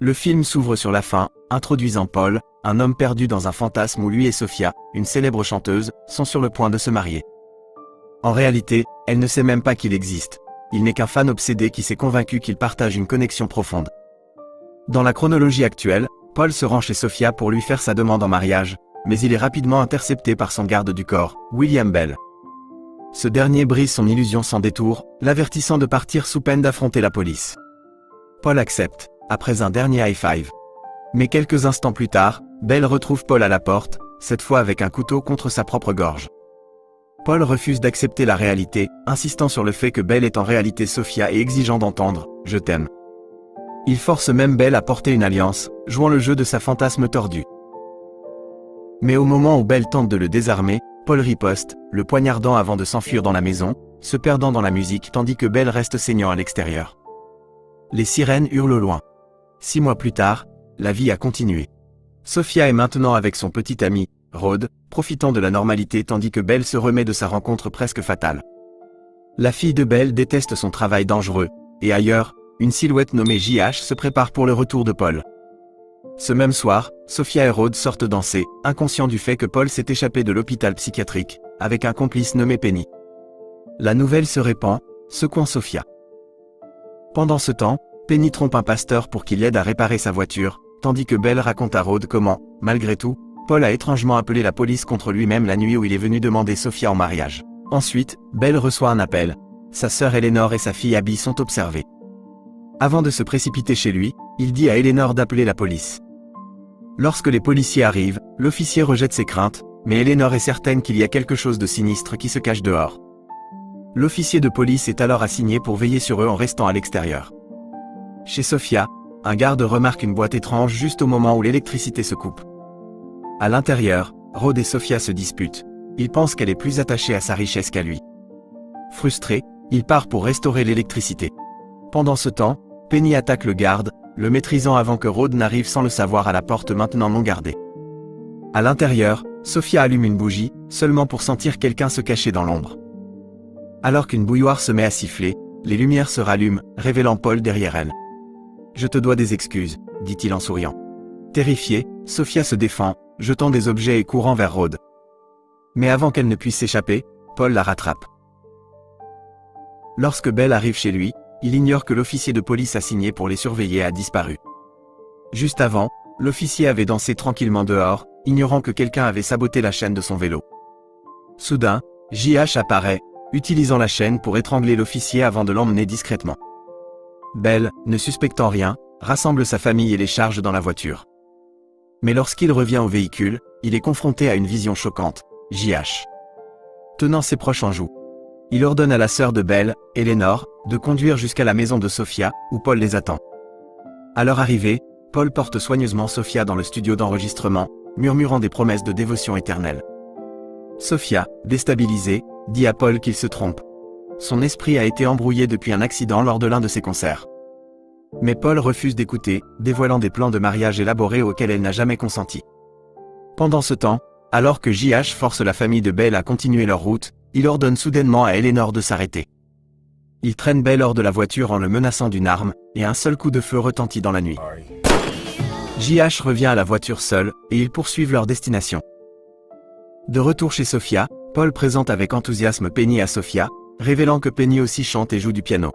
Le film s'ouvre sur la fin, introduisant Paul, un homme perdu dans un fantasme où lui et Sophia, une célèbre chanteuse, sont sur le point de se marier. En réalité, elle ne sait même pas qu'il existe. Il n'est qu'un fan obsédé qui s'est convaincu qu'ils partagent une connexion profonde. Dans la chronologie actuelle, Paul se rend chez Sophia pour lui faire sa demande en mariage, mais il est rapidement intercepté par son garde du corps, William Bell. Ce dernier brise son illusion sans détour, l'avertissant de partir sous peine d'affronter la police. Paul accepte, après un dernier high-five. Mais quelques instants plus tard, Bell retrouve Paul à la porte, cette fois avec un couteau contre sa propre gorge. Paul refuse d'accepter la réalité, insistant sur le fait que Bell est en réalité Sophia et exigeant d'entendre « Je t'aime ». Il force même Bell à porter une alliance, jouant le jeu de sa fantasme tordue. Mais au moment où Bell tente de le désarmer, Paul riposte, le poignardant avant de s'enfuir dans la maison, se perdant dans la musique tandis que Bell reste saignant à l'extérieur. Les sirènes hurlent au loin. 6 mois plus tard, la vie a continué. Sophia est maintenant avec son petit ami, Rod, profitant de la normalité tandis que Bell se remet de sa rencontre presque fatale. La fille de Bell déteste son travail dangereux, et ailleurs, une silhouette nommée JH se prépare pour le retour de Paul. Ce même soir, Sophia et Rod sortent danser, inconscients du fait que Paul s'est échappé de l'hôpital psychiatrique, avec un complice nommé Penny. La nouvelle se répand, secouant Sophia. Pendant ce temps, Penny trompe un pasteur pour qu'il l'aide à réparer sa voiture, tandis que Bell raconte à Rod comment, malgré tout, Paul a étrangement appelé la police contre lui-même la nuit où il est venu demander Sophia en mariage. Ensuite, Bell reçoit un appel. Sa sœur Eleanor et sa fille Abby sont observées. Avant de se précipiter chez lui, il dit à Eleanor d'appeler la police. Lorsque les policiers arrivent, l'officier rejette ses craintes, mais Eleanor est certaine qu'il y a quelque chose de sinistre qui se cache dehors. L'officier de police est alors assigné pour veiller sur eux en restant à l'extérieur. Chez Sophia, un garde remarque une boîte étrange juste au moment où l'électricité se coupe. À l'intérieur, Rod et Sophia se disputent. Il pense qu'elle est plus attachée à sa richesse qu'à lui. Frustré, il part pour restaurer l'électricité. Pendant ce temps, Penny attaque le garde, le maîtrisant avant que Rod n'arrive sans le savoir à la porte maintenant non gardée. À l'intérieur, Sophia allume une bougie, seulement pour sentir quelqu'un se cacher dans l'ombre. Alors qu'une bouilloire se met à siffler, les lumières se rallument, révélant Paul derrière elle. « Je te dois des excuses, » dit-il en souriant. Terrifiée, Sophia se défend, jetant des objets et courant vers Rod. Mais avant qu'elle ne puisse s'échapper, Paul la rattrape. Lorsque Bell arrive chez lui, il ignore que l'officier de police assigné pour les surveiller a disparu. Juste avant, l'officier avait dansé tranquillement dehors, ignorant que quelqu'un avait saboté la chaîne de son vélo. Soudain, JH apparaît, utilisant la chaîne pour étrangler l'officier avant de l'emmener discrètement. Bell, ne suspectant rien, rassemble sa famille et les charge dans la voiture. Mais lorsqu'il revient au véhicule, il est confronté à une vision choquante, JH. Tenant ses proches en joue. Il ordonne à la sœur de Bell, Eleanor, de conduire jusqu'à la maison de Sophia, où Paul les attend. À leur arrivée, Paul porte soigneusement Sophia dans le studio d'enregistrement, murmurant des promesses de dévotion éternelle. Sophia, déstabilisée, dit à Paul qu'il se trompe. Son esprit a été embrouillé depuis un accident lors de l'un de ses concerts. Mais Paul refuse d'écouter, dévoilant des plans de mariage élaborés auxquels elle n'a jamais consenti. Pendant ce temps, alors que JH force la famille de Bell à continuer leur route, il ordonne soudainement à Eleanor de s'arrêter. Il traîne Bell hors de la voiture en le menaçant d'une arme, et un seul coup de feu retentit dans la nuit. JH revient à la voiture seul, et ils poursuivent leur destination. De retour chez Sophia, Paul présente avec enthousiasme Penny à Sophia, révélant que Penny aussi chante et joue du piano.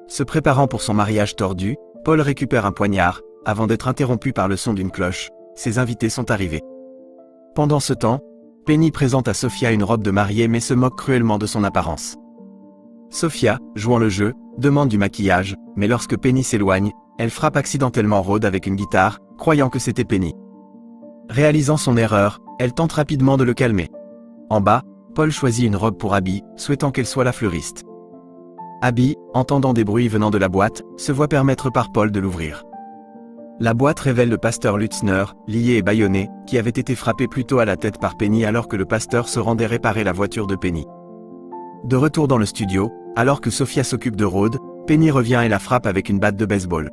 Se préparant pour son mariage tordu, Paul récupère un poignard, avant d'être interrompu par le son d'une cloche. Ses invités sont arrivés. Pendant ce temps, Penny présente à Sophia une robe de mariée mais se moque cruellement de son apparence. Sophia, jouant le jeu, demande du maquillage, mais lorsque Penny s'éloigne, elle frappe accidentellement Rod avec une guitare, croyant que c'était Penny. Réalisant son erreur, elle tente rapidement de le calmer. En bas, Paul choisit une robe pour Abby, souhaitant qu'elle soit la fleuriste. Abby, entendant des bruits venant de la boîte, se voit permettre par Paul de l'ouvrir. La boîte révèle le pasteur Lutzner, lié et bâillonné, qui avait été frappé plus tôt à la tête par Penny alors que le pasteur se rendait réparer la voiture de Penny. De retour dans le studio, alors que Sophia s'occupe de Rod, Penny revient et la frappe avec une batte de baseball.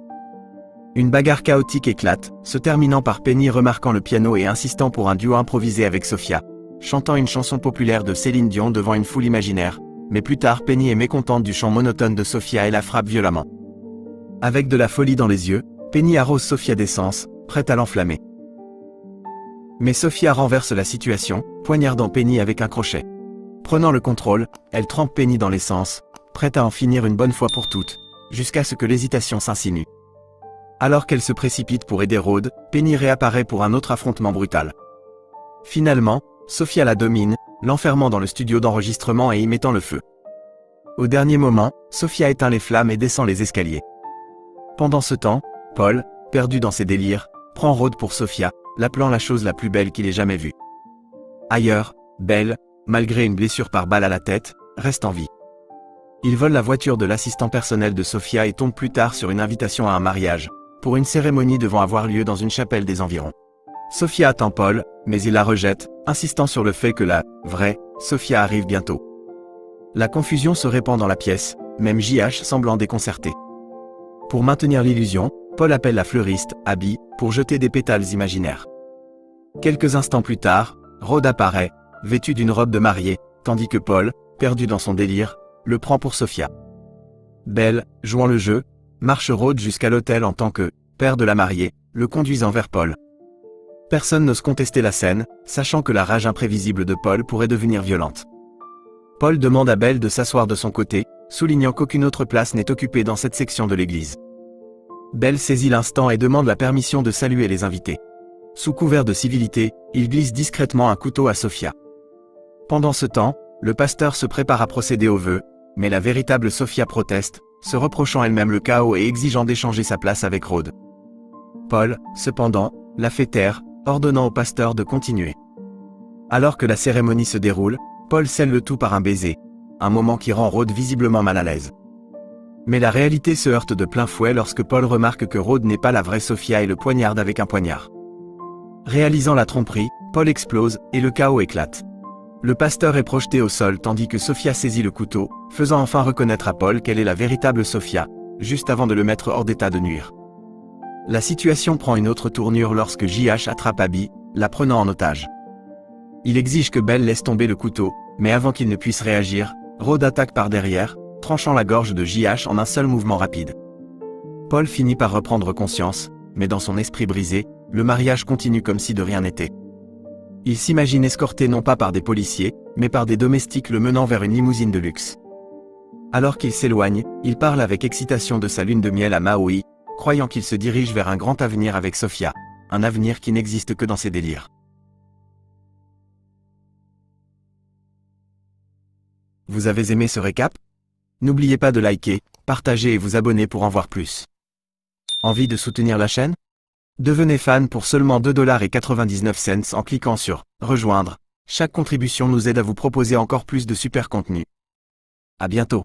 Une bagarre chaotique éclate, se terminant par Penny remarquant le piano et insistant pour un duo improvisé avec Sophia, chantant une chanson populaire de Céline Dion devant une foule imaginaire, mais plus tard Penny est mécontente du chant monotone de Sophia et la frappe violemment. Avec de la folie dans les yeux, Penny arrose Sofia d'essence, prête à l'enflammer. Mais Sofia renverse la situation, poignardant Penny avec un crochet. Prenant le contrôle, elle trempe Penny dans l'essence, prête à en finir une bonne fois pour toutes, jusqu'à ce que l'hésitation s'insinue. Alors qu'elle se précipite pour aider Rhodes, Penny réapparaît pour un autre affrontement brutal. Finalement, Sofia la domine, l'enfermant dans le studio d'enregistrement et y mettant le feu. Au dernier moment, Sofia éteint les flammes et descend les escaliers. Pendant ce temps, Paul, perdu dans ses délires, prend Rhodes pour Sofia, l'appelant la chose la plus belle qu'il ait jamais vue. Ailleurs, Belle, malgré une blessure par balle à la tête, reste en vie. Il vole la voiture de l'assistant personnel de Sofia et tombe plus tard sur une invitation à un mariage, pour une cérémonie devant avoir lieu dans une chapelle des environs. Sofia attend Paul, mais il la rejette, insistant sur le fait que la vraie Sofia arrive bientôt. La confusion se répand dans la pièce, même JH semblant déconcerté. Pour maintenir l'illusion, Paul appelle la fleuriste, Abby, pour jeter des pétales imaginaires. Quelques instants plus tard, Rhodes apparaît, vêtu d'une robe de mariée, tandis que Paul, perdu dans son délire, le prend pour Sofia. Belle, jouant le jeu, marche Rhodes jusqu'à l'hôtel en tant que père de la mariée, le conduisant vers Paul. Personne n'ose contester la scène, sachant que la rage imprévisible de Paul pourrait devenir violente. Paul demande à Belle de s'asseoir de son côté, soulignant qu'aucune autre place n'est occupée dans cette section de l'église. Belle saisit l'instant et demande la permission de saluer les invités. Sous couvert de civilité, il glisse discrètement un couteau à Sofia. Pendant ce temps, le pasteur se prépare à procéder aux vœux, mais la véritable Sofia proteste, se reprochant elle-même le chaos et exigeant d'échanger sa place avec Rhodes. Paul, cependant, la fait taire, ordonnant au pasteur de continuer. Alors que la cérémonie se déroule, Paul scelle le tout par un baiser, un moment qui rend Rhodes visiblement mal à l'aise. Mais la réalité se heurte de plein fouet lorsque Paul remarque que Rhodes n'est pas la vraie Sofia et le poignarde avec un poignard. Réalisant la tromperie, Paul explose, et le chaos éclate. Le pasteur est projeté au sol tandis que Sofia saisit le couteau, faisant enfin reconnaître à Paul qu'elle est la véritable Sofia, juste avant de le mettre hors d'état de nuire. La situation prend une autre tournure lorsque JH attrape Abby, la prenant en otage. Il exige que Belle laisse tomber le couteau, mais avant qu'il ne puisse réagir, Rhodes attaque par derrière, tranchant la gorge de JH en un seul mouvement rapide. Paul finit par reprendre conscience, mais dans son esprit brisé, le mariage continue comme si de rien n'était. Il s'imagine escorté non pas par des policiers, mais par des domestiques le menant vers une limousine de luxe. Alors qu'il s'éloigne, il parle avec excitation de sa lune de miel à Maui, croyant qu'il se dirige vers un grand avenir avec Sofia, un avenir qui n'existe que dans ses délires. Vous avez aimé ce récap? N'oubliez pas de liker, partager et vous abonner pour en voir plus. Envie de soutenir la chaîne? Devenez fan pour seulement 2,99 $ en cliquant sur « Rejoindre ». Chaque contribution nous aide à vous proposer encore plus de super contenu. À bientôt.